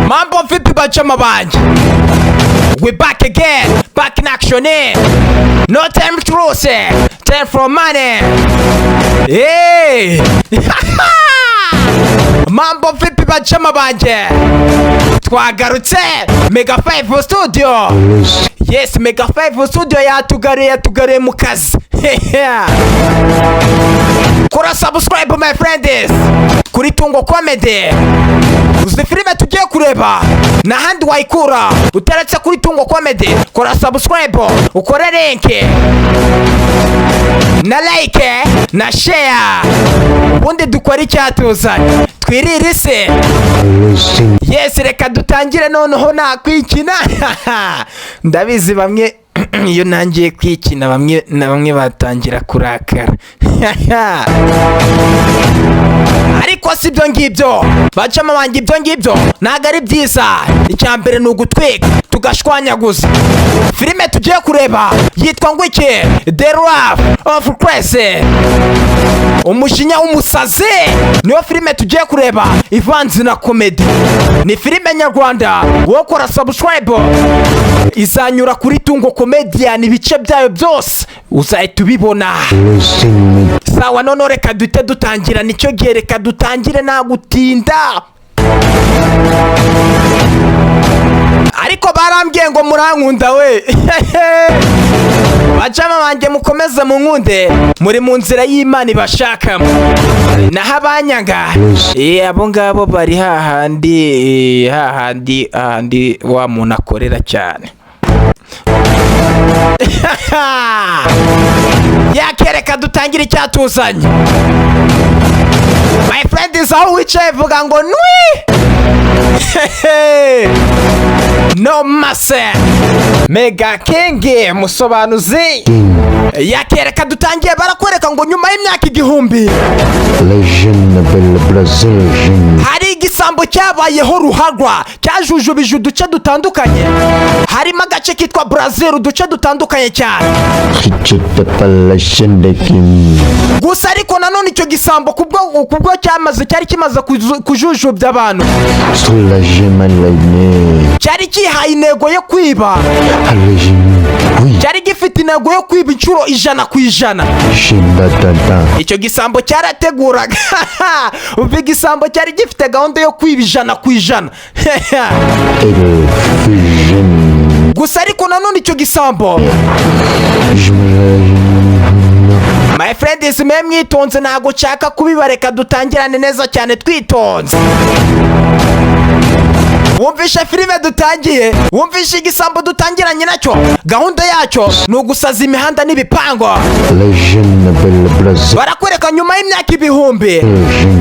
Mambo vipi bachama banje? We back again, back in action eh? No time to lose, time for money. Hey! Mambo vipi bachama banje? Twagarutse Mega 5 Studio. Yes, Mega 5 Studio yatugariye mu kazi. Kora subscribe my friends kuri Tungo Comedy. Uzi filime tugiye kureba n'ahandi wayikura utaretse kuri Tungo Comedy. Kora subscribe, ukore link na like na share, ubundi dukora icyatuzanye twirire ise. Yes, reka dutangire noneho nakwikina. Ndabizi bamwe iyo nangiye kwikina bamwe batangira kurakara. Ariko si byo ngibyo bacama banjye, ibyo ngibyo ntago ari byiza. Icyambere ni ugutwika tugashwanyaguza. Filime tugiye kureba yitwa ngo iki? The Love of Christ, umujinya w'umusazi. Niyo filime tugiye kureba ivanze na komedi. Ni filime nyarwanda. Wowe kora subscribe, izanyura kuri Tungo Comedian, ibice byayo byose uzahita ubibona. Sawa, none reka duhite dutangira. Nicyo gihe reka dutangire nta gutinda. Ariko barambwiye ngo murankunda we. Bacama banjye mukomeze munkunde, muri mu nzira y'Imana ibashakamo. Naho abanyanga abo ngabo bari hahandi wa muntu akorera cyane. Yakereka dutangire icyatuzanye. My friend is aho wicaye vuga ngo nwi. No mase Mega King musobanuzi. Yakereka dutangiye barakwereka ngo nyuma y'imyaka 1000 hari igisambo cyabayeho ruharwa, cyajujubije uduce dutandukanye. Harimo agace kitwa Brazil, uduce dutandukanye cyane. Gusa ariko nanone icyo gisambo kubwo cyari kimaze kujujubya abantu, cyari kihaye intego yo kwiba. Cyari gifite intego yo kwiba inshuro 100%. Icyo gisambo cyarateguraga. Uvi gisambo cyari gifite gahunda yo kwiba 100%. Gusa ariko nanone icyo gisambo, my friend is mwitonze, ntago nshaka kubibareka dutangirane neza cyane twitonze. Wumvishe filime dutangiye, wumvishe igisambo dutangiranye nacyo. Gahunda yacyo ni ugusaza imihanda n'ibipango. Barakwereka nyuma y'imyaka 1000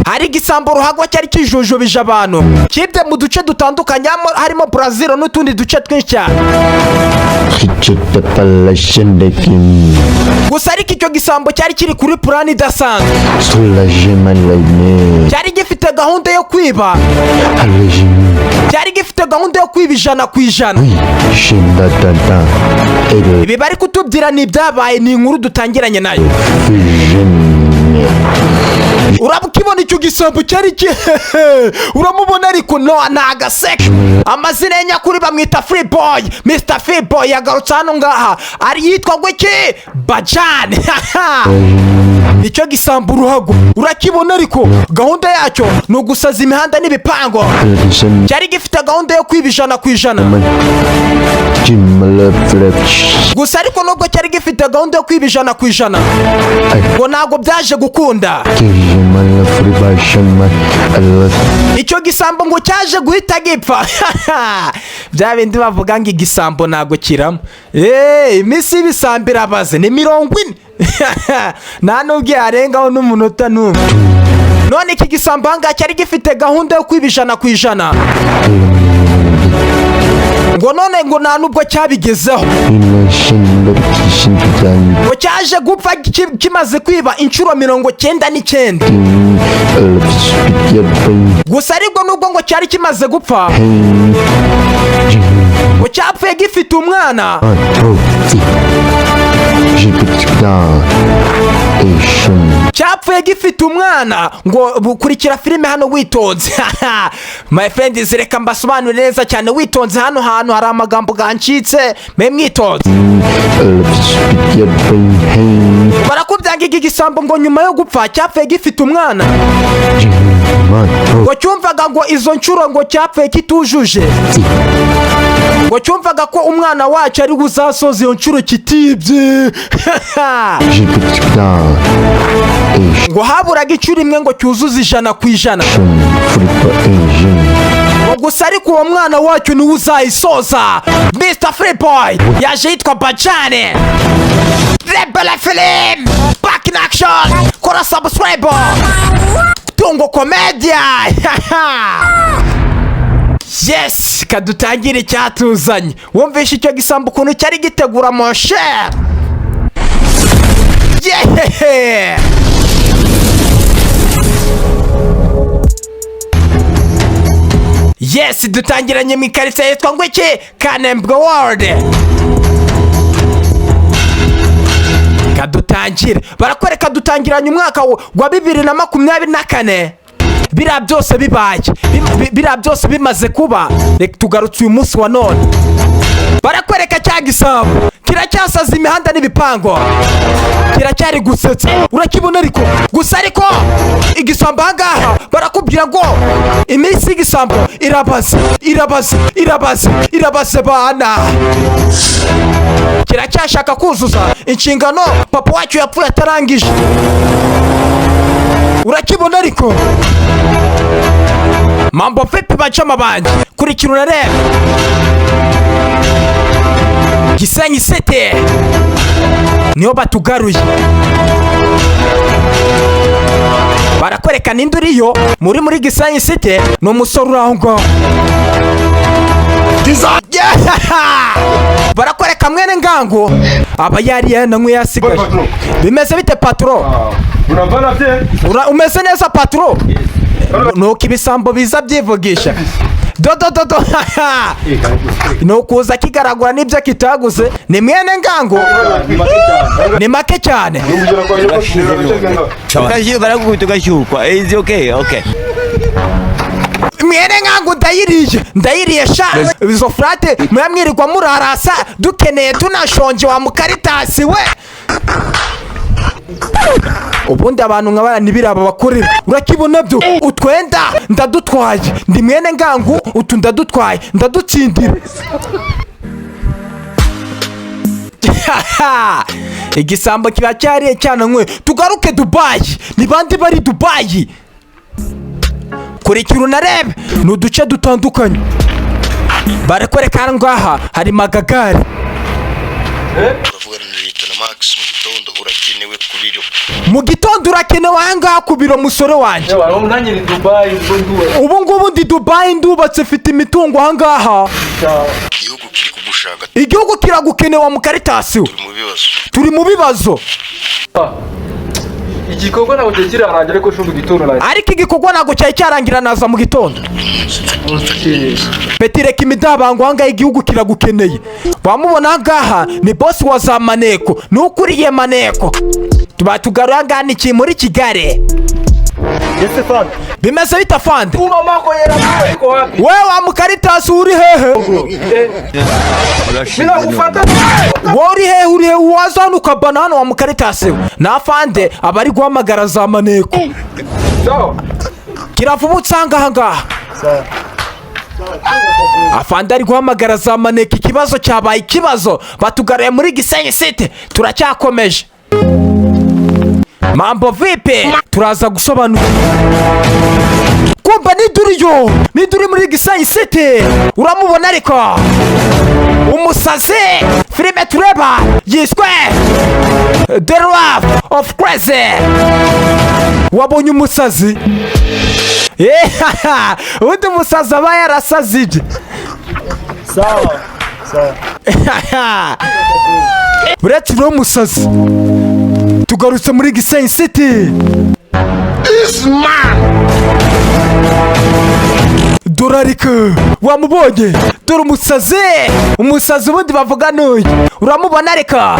hari igisambo ruhagwa cyari kijujubije abantu, kibye mu duce dutandukanye, harimo Brazil n'utundi duce twinshi cyane. Gusa ariko icyo gisambo cyari kiri kuri plan idasanzwe. Cyari gifite gahunda yo kwiba. Cyari gifite gahunda yo kwiba 100%. Ibi bari kutubwira ni byabaye, ni inkuru dutangiranye nayo. Urabukibona icyo gisambo cyari uramubona ariko nagaseke. Amazina ye nyakuri bamwita Free Boy, Mr. Free Boy. Yagarutse hano ngaha ari yitwa ngo iki? Bajan. Icyo gisambo ruhago urakibona ariko gahunda yacyo ni ugusaza imihanda n'ibipango. Cyari gifite gahunda yo kwiba 100%. Gusa ariko nubwo cyari gifite gahunda yo kwiba 100%, ngo ntago byaje gukunda. Icyo gisambo ngo cyaje guhita gipfa. Bya bindi bavuga ngo igisambo ntago kiramo. Imisi y'ibisambo irabaze ni 40. Nta nubwo yarengaho n'umunota n'umwe. None iki gisambo hanga cyari gifite gahunda yo kwiba 100%. Ngo none ngo nta nubwo cyabigezeho. Ngo cyaje gupfa kimaze kwiba inshuro 99. Gusa ariko nubwo ngo cyari kimaze gupfa, ngo cyapfuye gifite umwana. cyapfuye gifite umwana ngo bukurikira filime hano witonze. My friends, reka mbasobanurire neza cyane witonze, hano hantu hari amagambo gancitse mwitonze. Barakubyaga iki gisambo ngo nyuma yo gupfa cyapfuye gifite umwana ngo cyumvaga ngo izo nshuro ngo cyapfuye kitujuje, ngo cyumvaga ko umwana wacu ari buzasoza iyo nshuro kitibye. ngo haburaga inshuro imwe ngo cyuzuze 100%. ngo gusa ariko uwo mwana wacu niwe uzayisoza. Mr. Freeboy yaje yitwa Bajane. Rebel film back in action. Kora subscribe Tungo Komedia. Yes, kadutangire cyatuzanye. Wumvishe icyo gisambu kuntu cyari gitegura mon cher. Yeah. Yes, dutangiranye mu ikarita yitwa ngo iki Kanembwe World. Kadutangire barakwereka dutangiranye umwaka wa 2024. Biriya byose bibaye, biriya byose bimaze kuba, reka tugarutse uyu munsi wa none. Barakwereka cya gisambu kiracyasaza imihanda n'ibipango, kiracyari gusetsa, urakibona ariko gusa ariko igisambo ahangaha barakubwira ngo iminsi y'igisambo irabaze bana. Kiracyashaka kuzuza inshingano papa wacu yapfuye atarangije, urakibona ariko. Mambo vipi bacama banje, kurikira unareba Gisenyi City niho batugaruye. Barakwereka n'induriyo muri Gisenyi City, no musoro uraho. Barakwereka mwene ngango aba yari yananywe yasigaje. Bimeze bite patro? Unavana bye? Umeze neza patro? Nuko ibisambo biza byivugisha. Dodo. No kuza kigaragura nibyo kitaguze. Ni mwene ngango. Ni make cyane. Tugashyukwa. Is okay? Okay. Mwene ngango ndayiriye sha. Izo frate mwamwirirwa murarasa dukeneye tunashonje wa mukaritasi we. Ubundi abantu nk'abana nibiraba bakorera, urakibona byo utwenda ndadutwaye, ndi mwene ngangu utu ndadutwaye ndadutsindira. Igisambo kiba cyariye cyane nkwe. Tugaruke Dubai, ni bandi bari Dubai. Kurikira unarebe n'uduce dutandukanye. Barakwereka ngaha hari magagari. Mu gitondo urakenewe ahangaha ku biro musore wanjye. Ubu ngubu ndi Dubai ndubatse, mfite imitungo ahangaha. Igihugu kiragukenewe mu karitasi. Turi mu bibazo. Igikorwa ntabwo kirarangira ko shumbu gitondo nayo. Ariko igikorwa ntabwo cyari cyarangira naza mu gitondo. Petireka imidabango ahangaha igihugu kiragukeneye. Wamubona ahangaha ni boss wa za Maneko, n'ukuriye Maneko. Tubatugaruye ahangaha ni muri Kigali. Yese fande. Bimeze bita fande. Umamako yera ariko wapi? Wewe wa mukaritasi uri hehe? Mina gufata. Wori hehe uri wazanuka banana wa mukaritasi. Na fande abari guhamagara za Maneko. So. Kiravubutse ahangaha. Sawa. Afande ari guhamagara za Maneko, ikibazo cyabaye ikibazo. Batugaruye muri Gisenyi City, turacyakomeje. Mambo vipi? Turaza gusobanura. Kumba niduri muri Gisenyi City. Uramubona ariko umusazi. Filime tureba yiswe The Love of Crazy. Wabonye umusazi? Undi umusazi aba yarasazije. Sawa. Uretse uno musazi, tugarutse muri Gisenyi City. This man. Dore barika wamubonye dore umusazi ubundi bavuga n'uyu uramubona reka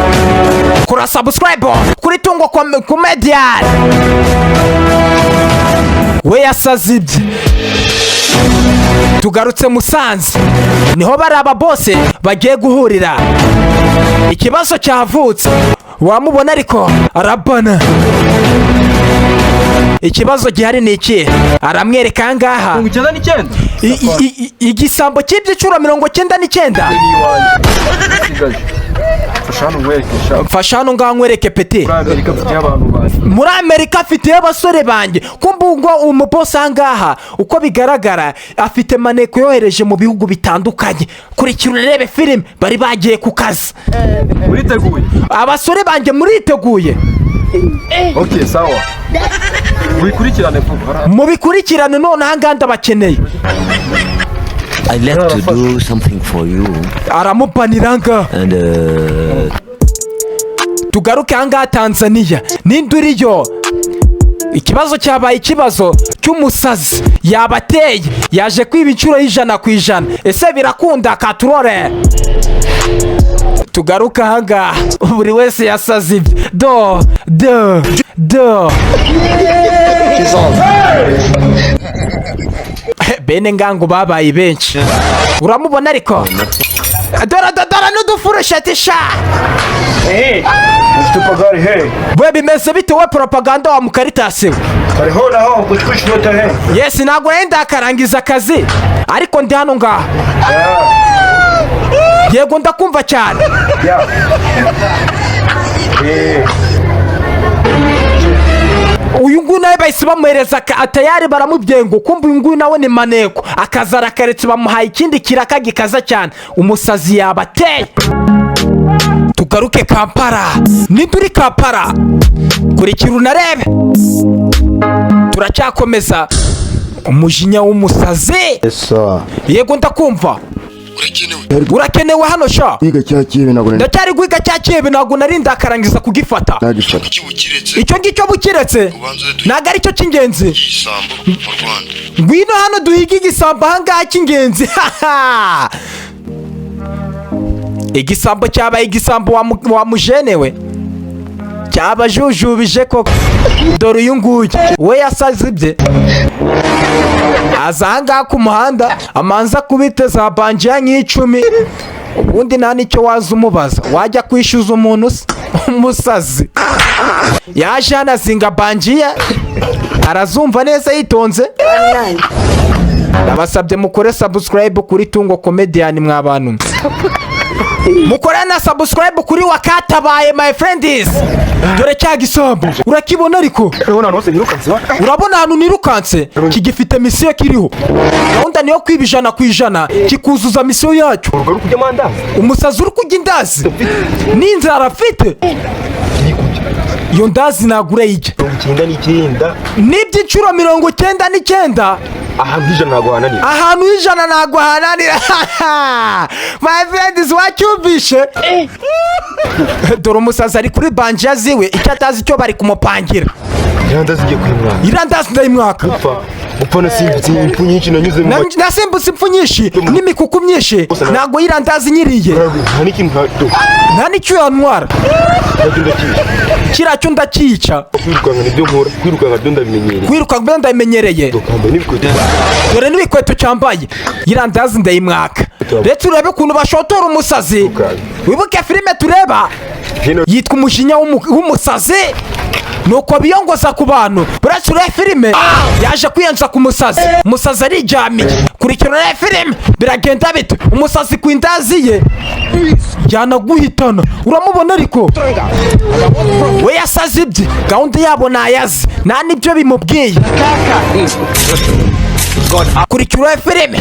kora subscribe kuri Tungo Comedian we yasaze ibye. Tugarutse Musanze niho bari aba bose bagiye guhurira, ikibazo cyavutse wamubona ariko arabana. Ikibazo gihari ni iki? Aramwereka ahangaha igisambo cy'ibyicuro 99. Fasha hano ngaho nkwereke peti. Muri Amerika afite abasore banjye kumbungo umubosi ahangaha uko bigaragara afite maneko yohereje mu bihugu bitandukanye. Kurikira urebe filime bari bagiye ku kazi. Muriteguye? Abasore banjye muriteguye? Okay, sawa. Mubikurikirane none ahangaha ndabakeneye. I'd like to do something for you. Aramupaniranga. And tugaruke ahangaha Tanzania n'induriyo. Ikibazo cyabaye ikibazo cy'umusazi yabateye yaje kwiba inshuro y'100%. Ese birakunda katurore? Tugaruka ahangaha buri wese yasaze ibye. Do bene ngango babaye benshi uramubona ariko dora n'udufurusheti sha. Tupagari he. We bimeze bite we propaganda wa Mukaritasi? Kariho naho gushwishota he. Yes ntago yenda akarangiza akazi ariko ndi hano ngaha. Yego ndakumva cyane. Uyu nguyu nawe bahise bamuhereza atayari baramubyengo kumva uyu nguyu nawe ni maneko akazara karetse bamuhaye ikindi kiraka gikaza cyane. Umusazi yabateye. Tugaruke Kampala nituri Kampala kurikira unarebe turacyakomeza umujinya w'umusazi. Yego ndakumva urakenewe hano sha. Kwiga cya kibe ntabwo ndacyari kwiga cya kibe ntabwo nari ndakarangiza kugifata. Icyo ngicyo bukiretse ntabwo ari cyo cy'ingenzi. Ngwino hano duhiga igisambo ahangaha cy'ingenzi. Igisambo cyabaye igisambo wamujenewe cyabajujubije koko. Dore uyu nguyu we yasaze ibye. Aza ahangaha ku muhanda amanza kubiteza banjiya nk'icumi. Ubundi nta nicyo waza umubaza wajya kwishyuza umuntu umusazi. Yaje anazinga banjiya arazumva neza yitonze. Nabasabye mukore subscribe kuri Tungo Comedian mwabantu. Mukore na subscribe kuri Wakatabaye my friends. Dore cya gisambo urakibona ariko urabona hano nirukanse kigifite misiyo kiriho. Gahunda niyo kwiba 100% kikuzuza misiyo yacyo. Umusazi uri kujya indazi n'inzara afite. Iyo ndazi nagure yijya n'ibyicuro 99. Ahantu 100 ntabwo hananira. My friends wacyumvishe. Dore umusazi ari kuri banjiya ziwe icyo atazi icyo bari kumupangira. Irandazi ndayimwaka. Upona simpu nyinshi nanyuze mu nasimbutse impfu nyinshi n'imikuku myinshi ntabwo yirandazi nyiriye. Nta nicyo yantwara. Kiracyo ndakica. Kwirukanka byo ndabimenyereye. Dore n'ibikweto cyambaye irandazi ndayimwaka. Ndetse urebe ukuntu bashotora umusazi. Wibuke filime tureba yitwa umujinya w'umusazi. Nuko biyongoza ku bantu buretse ure filime yaje kwiyanza ku musazi. Umusazi arijamiye kurikira ure filime biragenda bite umusazi ku indazi ye yanaguhitana uramubona ariko we yasaze ibye. Gahunda yabo nayazi nta nibyo bimubwiye. Kurikira ure filime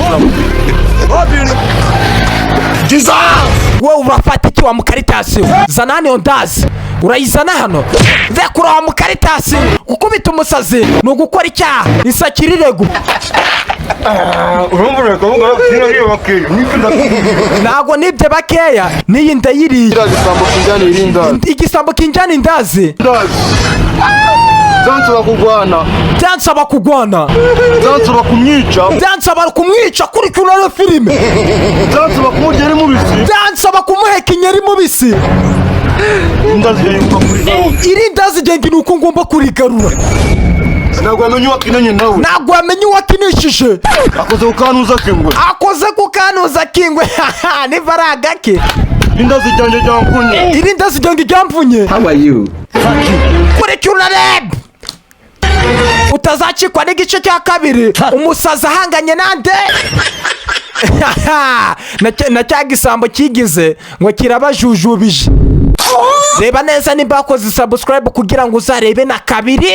wowe urafata iki wa Mukaritasi? Zana hano ndazi urayizana hano vekura wa Mukaritasi. Gukubita umusazi ni ugukora icyaha isakirirego. Ntabwo nibye bakeya niyi ndayiriye. Igisambo kinjana indazi byansaba kurwana, byansaba kugwana, byansaba kumwica, byansaba kumwica kuri kunara filime, byansaba kumurya ari mubisi, byansaba kumuheka inyeri mubisi. inda zigenda kuri zawe. Iri ndazi gengi nuko ngomba kurigarura. Ntabwo yamenye uwakinanye nawe. Ntabwo yamenye uwakinishije. Akoze kukanuza kingwe. Akoze kukanuza kingwe. Niba ari agake. Inda zijyanje jamvunye. Iri ndazi gengi jamvunye. How are you? Kuri kunareb. Utazacikwa n'igice cya kabiri. Umusaza ahanganye nande. Na cya gisambo kigize ngo kirabajujubije. Reba neza nimba wakoze subscribe kugira ngo uzarebe na kabiri.